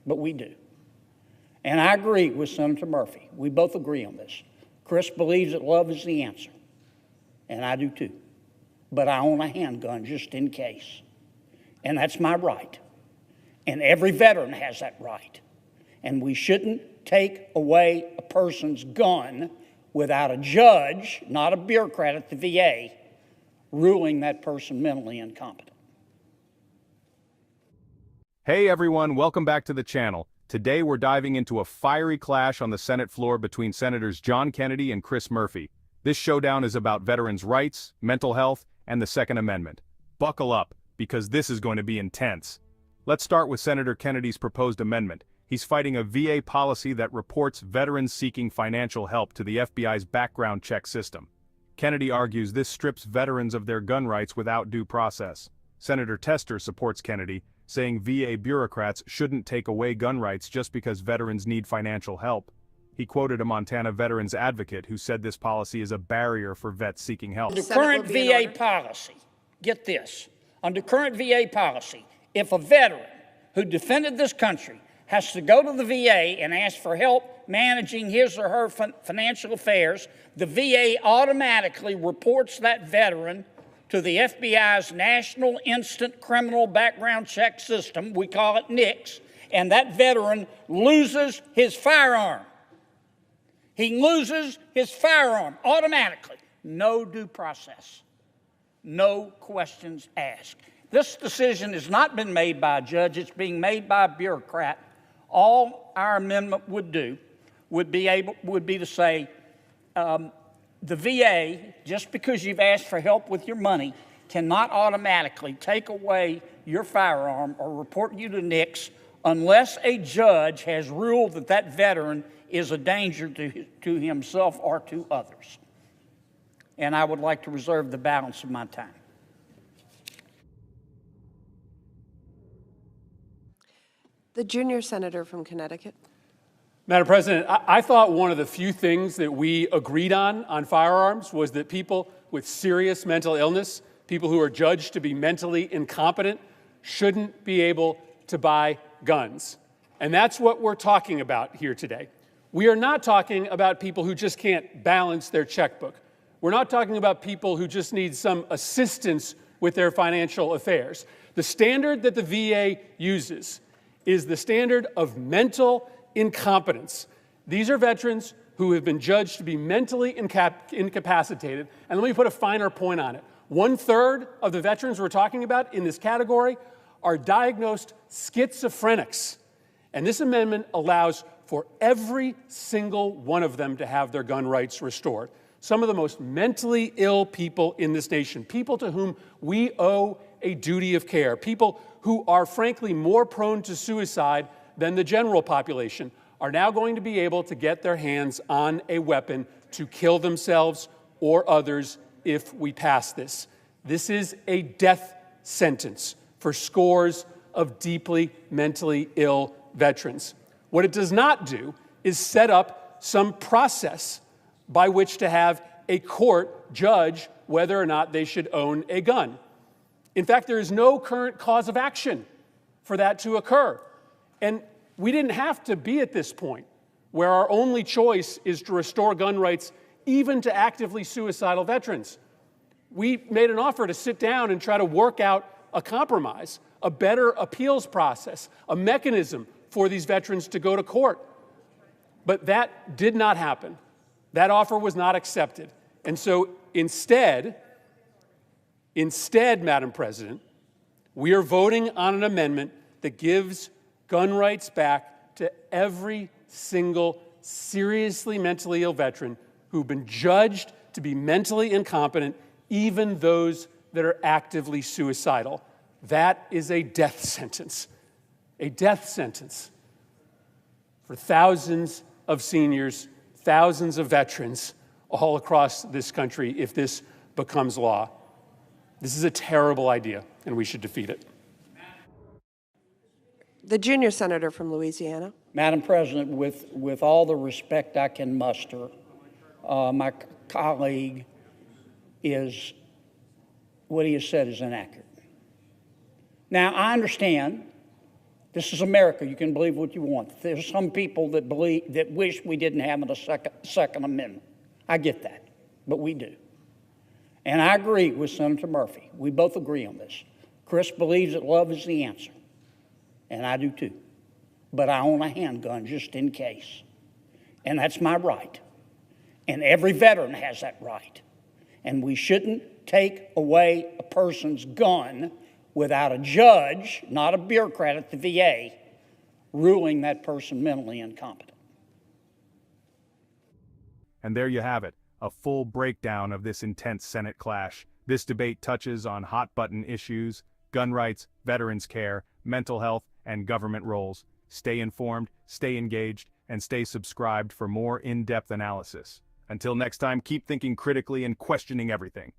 but we do. And I agree with Senator Murphy. We both agree on this. Chris believes that love is the answer, and I do too. But I own a handgun just in case, and that's my right. And every veteran has that right. And we shouldn't take away a person's gun without a judge, not a bureaucrat at the VA, ruling that person mentally incompetent. Hey everyone, welcome back to the channel. Today we're diving into a fiery clash on the Senate floor between Senators John Kennedy and Chris Murphy. This showdown is about veterans' rights, mental health, and the Second Amendment. Buckle up, because this is going to be intense. Let's start with Senator Kennedy's proposed amendment. He's fighting a VA policy that reports veterans seeking financial help to the FBI's background check system. Kennedy argues this strips veterans of their gun rights without due process. Senator Tester supports Kennedy, saying VA bureaucrats shouldn't take away gun rights just because veterans need financial help. He quoted a Montana veterans advocate who said this policy is a barrier for vets seeking help. Under current VA policy, get this, under current VA policy, if a veteran who defended this country has to go to the VA and ask for help managing his or her financial affairs, the VA automatically reports that veteran to the FBI's National Instant Criminal Background Check System, we call it NICS, and that veteran loses his firearm. He loses his firearm automatically. No due process. No questions asked. This decision has not been made by a judge, it's being made by a bureaucrat. All our amendment would do would be to say, the VA, just because you've asked for help with your money, cannot automatically take away your firearm or report you to NICS unless a judge has ruled that that veteran is a danger to himself or to others. And I would like to reserve the balance of my time. The junior senator from Connecticut. Madam President, I thought one of the few things that we agreed on firearms was that people with serious mental illness, people who are judged to be mentally incompetent, shouldn't be able to buy guns. And that's what we're talking about here today. We are not talking about people who just can't balance their checkbook. We're not talking about people who just need some assistance with their financial affairs. The standard that the VA uses is the standard of mental incompetence. These are veterans who have been judged to be mentally incapacitated. And let me put a finer point on it. 1/3 of the veterans we're talking about in this category are diagnosed schizophrenics. And this amendment allows for every single one of them to have their gun rights restored. Some of the most mentally ill people in this nation, people to whom we owe a duty of care, people who are frankly more prone to suicide than the general population, are now going to be able to get their hands on a weapon to kill themselves or others if we pass this. This is a death sentence for scores of deeply mentally ill veterans. What it does not do is set up some process by which to have a court judge whether or not they should own a gun. In fact, there is no current cause of action for that to occur. And we didn't have to be at this point where our only choice is to restore gun rights even to actively suicidal veterans. We made an offer to sit down and try to work out a compromise, a better appeals process, a mechanism for these veterans to go to court. But that did not happen. That offer was not accepted. And so instead, Madam President, we are voting on an amendment that gives gun rights back to every single seriously mentally ill veteran who've been judged to be mentally incompetent, even those that are actively suicidal. That is a death sentence for thousands of seniors, thousands of veterans all across this country if this becomes law. This is a terrible idea, and we should defeat it. The junior senator from Louisiana. Madam President, with all the respect I can muster, my colleague what he has said is inaccurate. Now, I understand This is America. You can believe what you want. There's some people that wish we didn't have a second Amendment. I get that, but we do. And I agree with Senator Murphy. We both agree on this. Chris believes that love is the answer, and I do too. But I own a handgun just in case, and that's my right. And every veteran has that right. And we shouldn't take away a person's gun without a judge, not a bureaucrat at the VA, ruling that person mentally incompetent. And there you have it, a full breakdown of this intense Senate clash. This debate touches on hot-button issues, gun rights, veterans care, mental health, and government roles. Stay informed, stay engaged, and stay subscribed for more in-depth analysis. Until next time, keep thinking critically and questioning everything.